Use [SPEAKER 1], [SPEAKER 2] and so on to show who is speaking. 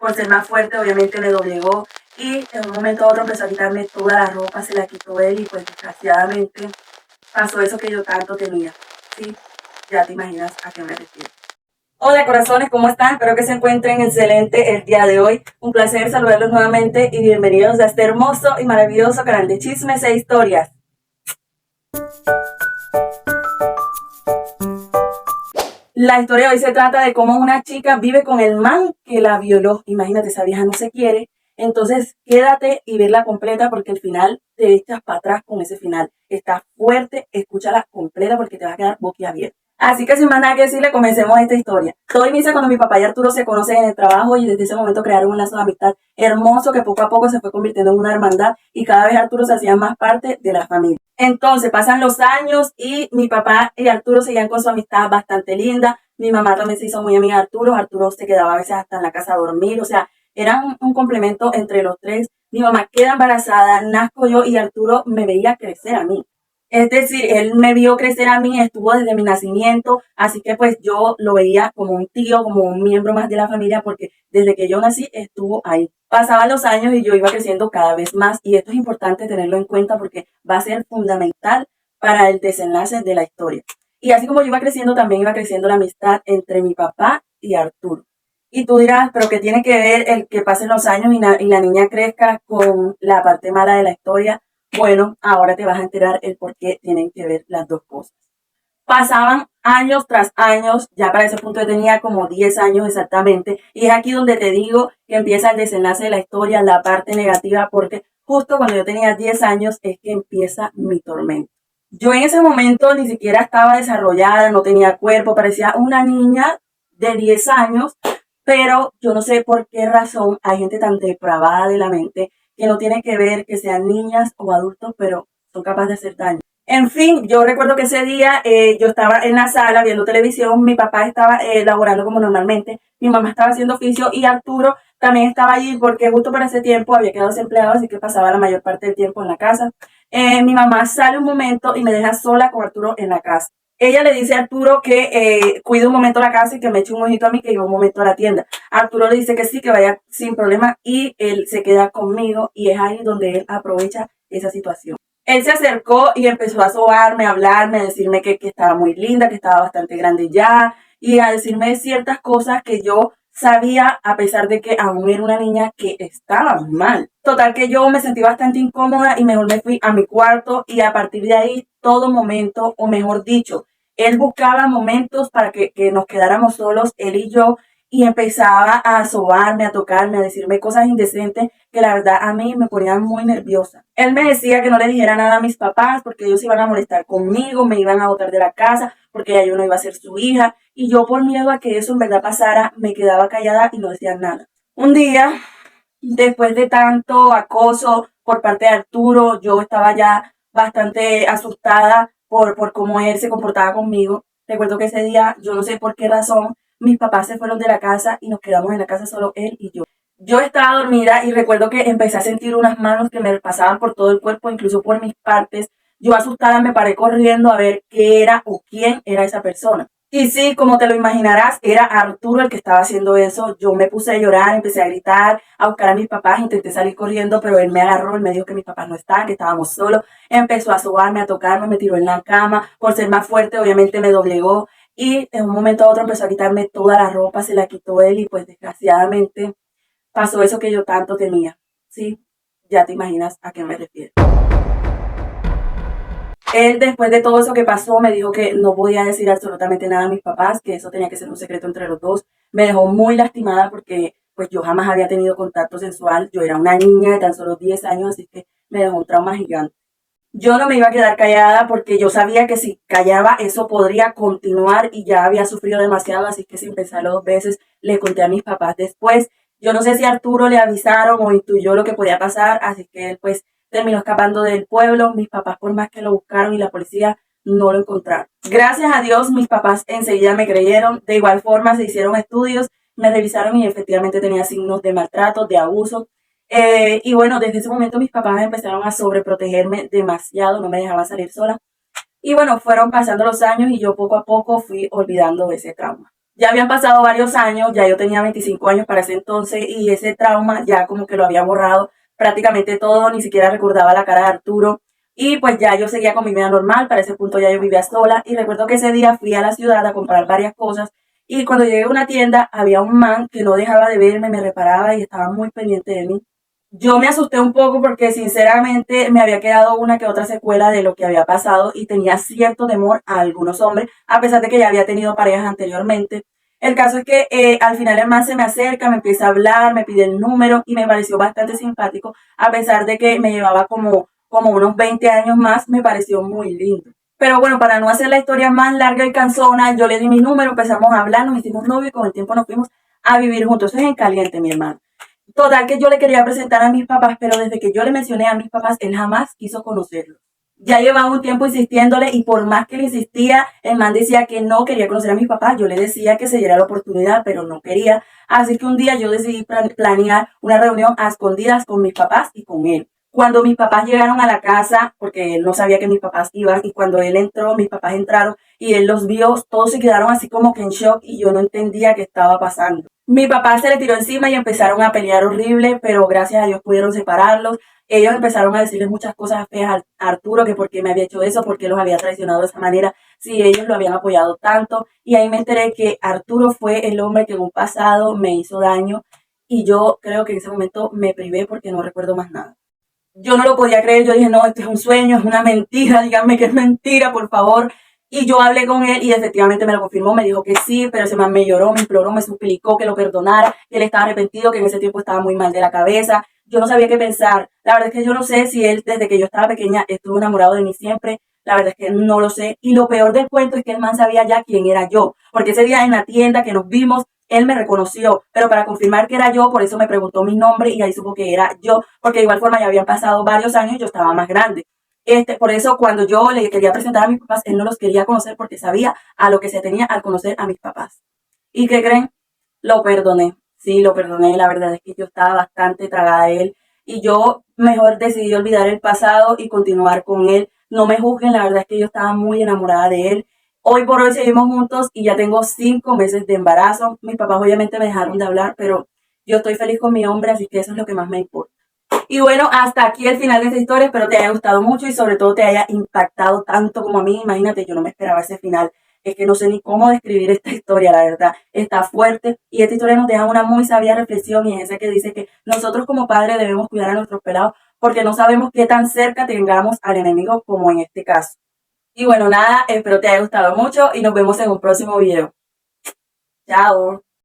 [SPEAKER 1] por ser más fuerte, obviamente me doblegó y en un momento a otro empezó a quitarme toda la ropa, se la quitó él y pues desgraciadamente pasó eso que yo tanto temía. Sí, ya te imaginas a qué me refiero. Hola corazones, ¿cómo están? Espero que se encuentren excelente el día de hoy. Un placer saludarlos nuevamente y bienvenidos a este hermoso y maravilloso canal de chismes e historias. La historia de hoy se trata de cómo una chica vive con el man que la violó. Imagínate, esa vieja no se quiere. Entonces quédate y verla completa porque al final te echas para atrás con ese final. Está fuerte, escúchala completa porque te va a quedar boquiabierta. Así que sin más nada que decirle, comencemos esta historia. Todo inicia cuando mi papá y Arturo se conocen en el trabajo y desde ese momento crearon un lazo de amistad hermoso que poco a poco se fue convirtiendo en una hermandad y cada vez Arturo se hacía más parte de la familia. Entonces pasan los años y mi papá y Arturo seguían con su amistad bastante linda. Mi mamá también se hizo muy amiga de Arturo. Arturo se quedaba a veces hasta en la casa a dormir. O sea, era un complemento entre los tres. Mi mamá queda embarazada, nazco yo y Arturo me veía crecer a mí. Es decir, él me vio crecer a mí, estuvo desde mi nacimiento, así que pues yo lo veía como un tío, como un miembro más de la familia, porque desde que yo nací estuvo ahí. Pasaban los años y yo iba creciendo cada vez más y esto es importante tenerlo en cuenta porque va a ser fundamental para el desenlace de la historia. Y así como yo iba creciendo, también iba creciendo la amistad entre mi papá y Arturo. Y tú dirás, pero ¿qué tiene que ver el que pasen los años y la niña crezca con la parte mala de la historia? Bueno, ahora te vas a enterar el por qué tienen que ver las dos cosas. Pasaban años tras años, ya para ese punto yo tenía como 10 años exactamente, y es aquí donde te digo que empieza el desenlace de la historia, la parte negativa, porque justo cuando yo tenía 10 años es que empieza mi tormento. Yo en ese momento ni siquiera estaba desarrollada, no tenía cuerpo, parecía una niña de 10 años, pero yo no sé por qué razón hay gente tan depravada de la mente que no tiene que ver que sean niñas o adultos, pero son capaces de hacer daño. En fin, yo recuerdo que ese día yo estaba en la sala viendo televisión, mi papá estaba laborando como normalmente, mi mamá estaba haciendo oficio y Arturo también estaba allí porque justo para ese tiempo había quedado desempleado, así que pasaba la mayor parte del tiempo en la casa. Mi mamá sale un momento y me deja sola con Arturo en la casa. Ella le dice a Arturo que cuide un momento la casa y que me eche un ojito a mí, que iba un momento a la tienda. Arturo le dice que sí, que vaya sin problema y él se queda conmigo y es ahí donde él aprovecha esa situación. Él se acercó y empezó a sobarme, a hablarme, a decirme que estaba muy linda, que estaba bastante grande ya y a decirme ciertas cosas que yo sabía, a pesar de que aún era una niña, que estaba mal. Total que yo me sentí bastante incómoda y mejor me fui a mi cuarto y a partir de ahí todo momento, o mejor dicho, él buscaba momentos para que nos quedáramos solos, él y yo, y empezaba a sobarme, a tocarme, a decirme cosas indecentes que la verdad a mí me ponían muy nerviosa. Él me decía que no le dijera nada a mis papás porque ellos iban a molestar conmigo, me iban a botar de la casa porque ya yo no iba a ser su hija y yo por miedo a que eso en verdad pasara me quedaba callada y no decía nada. Un día, después de tanto acoso por parte de Arturo, yo estaba ya bastante asustada por cómo él se comportaba conmigo. Recuerdo que ese día, yo no sé por qué razón, mis papás se fueron de la casa y nos quedamos en la casa solo él y yo. Yo estaba dormida y recuerdo que empecé a sentir unas manos que me pasaban por todo el cuerpo, incluso por mis partes. Yo asustada me paré corriendo a ver qué era o quién era esa persona. Y sí, como te lo imaginarás, era Arturo el que estaba haciendo eso. Yo me puse a llorar, empecé a gritar, a buscar a mis papás, intenté salir corriendo, pero él me agarró, él me dijo que mis papás no estaban, que estábamos solos. Empezó a sobarme, a tocarme, me tiró en la cama. Por ser más fuerte, obviamente me doblegó. Y en un momento a otro empezó a quitarme toda la ropa, se la quitó él y pues desgraciadamente pasó eso que yo tanto temía. Sí, ya te imaginas a qué me refiero. Él, después de todo eso que pasó, me dijo que no podía decir absolutamente nada a mis papás, que eso tenía que ser un secreto entre los dos. Me dejó muy lastimada porque pues yo jamás había tenido contacto sensual. Yo era una niña de tan solo 10 años, así que me dejó un trauma gigante. Yo no me iba a quedar callada porque yo sabía que si callaba eso podría continuar y ya había sufrido demasiado, así que sin pensarlo dos veces le conté a mis papás después. Yo no sé si a Arturo le avisaron o intuyó lo que podía pasar, así que él pues terminó escapando del pueblo. Mis papás por más que lo buscaron y la policía no lo encontraron. Gracias a Dios mis papás enseguida me creyeron, de igual forma se hicieron estudios, me revisaron y efectivamente tenía signos de maltrato, de abuso. Y bueno, desde ese momento mis papás empezaron a sobreprotegerme demasiado, no me dejaban salir sola. Y bueno, fueron pasando los años y yo poco a poco fui olvidando ese trauma. Ya habían pasado varios años, ya yo tenía 25 años para ese entonces y ese trauma ya como que lo había borrado prácticamente todo, ni siquiera recordaba la cara de Arturo y pues ya yo seguía con mi vida normal, para ese punto ya yo vivía sola y recuerdo que ese día fui a la ciudad a comprar varias cosas y cuando llegué a una tienda había un man que no dejaba de verme, me reparaba y estaba muy pendiente de mí. Yo me asusté un poco porque sinceramente me había quedado una que otra secuela de lo que había pasado y tenía cierto temor a algunos hombres, a pesar de que ya había tenido parejas anteriormente. El caso es que al final el man se me acerca, me empieza a hablar, me pide el número y me pareció bastante simpático, a pesar de que me llevaba como unos 20 años más, me pareció muy lindo. Pero bueno, para no hacer la historia más larga y cansona, yo le di mi número, empezamos a hablar, nos hicimos novios y con el tiempo nos fuimos a vivir juntos. Eso es en caliente, mi hermano. Total que yo le quería presentar a mis papás, pero desde que yo le mencioné a mis papás, él jamás quiso conocerlo. Ya llevaba un tiempo insistiéndole y por más que le insistía, el man decía que no quería conocer a mis papás. Yo le decía que se diera la oportunidad, pero no quería. Así que un día yo decidí planear una reunión a escondidas con mis papás y con él. Cuando mis papás llegaron a la casa, porque él no sabía que mis papás iban, y cuando él entró, mis papás entraron y él los vio, todos se quedaron así como que en shock y yo no entendía qué estaba pasando. Mi papá se le tiró encima y empezaron a pelear horrible, pero gracias a Dios pudieron separarlos. Ellos empezaron a decirle muchas cosas feas a Arturo, que por qué me había hecho eso, por qué los había traicionado de esa manera, si ellos lo habían apoyado tanto. Y ahí me enteré que Arturo fue el hombre que en un pasado me hizo daño y yo creo que en ese momento me privé porque no recuerdo más nada. Yo no lo podía creer, yo dije, no, esto es un sueño, es una mentira, díganme que es mentira, por favor. Y yo hablé con él y efectivamente me lo confirmó, me dijo que sí, pero ese man me lloró, me imploró, me suplicó que lo perdonara, que él estaba arrepentido, que en ese tiempo estaba muy mal de la cabeza. Yo no sabía qué pensar. La verdad es que yo no sé si él, desde que yo estaba pequeña, estuvo enamorado de mí siempre. La verdad es que no lo sé. Y lo peor del cuento es que el man sabía ya quién era yo. Porque ese día en la tienda que nos vimos, él me reconoció, pero para confirmar que era yo, por eso me preguntó mi nombre y ahí supo que era yo, porque de igual forma ya habían pasado varios años y yo estaba más grande. Por eso cuando yo le quería presentar a mis papás, él no los quería conocer porque sabía a lo que se tenía al conocer a mis papás. ¿Y qué creen? Lo perdoné. Sí, lo perdoné. La verdad es que yo estaba bastante tragada de él y yo mejor decidí olvidar el pasado y continuar con él. No me juzguen, la verdad es que yo estaba muy enamorada de él. Hoy por hoy seguimos juntos y ya tengo 5 meses de embarazo. Mis papás obviamente me dejaron de hablar, pero yo estoy feliz con mi hombre, así que eso es lo que más me importa. Y bueno, hasta aquí el final de esta historia. Espero te haya gustado mucho y sobre todo te haya impactado tanto como a mí. Imagínate, yo no me esperaba ese final. Es que no sé ni cómo describir esta historia, la verdad. Está fuerte y esta historia nos deja una muy sabia reflexión y es esa que dice que nosotros como padres debemos cuidar a nuestros pelados porque no sabemos qué tan cerca tengamos al enemigo como en este caso. Y bueno, nada, espero te haya gustado mucho y nos vemos en un próximo video. Chao.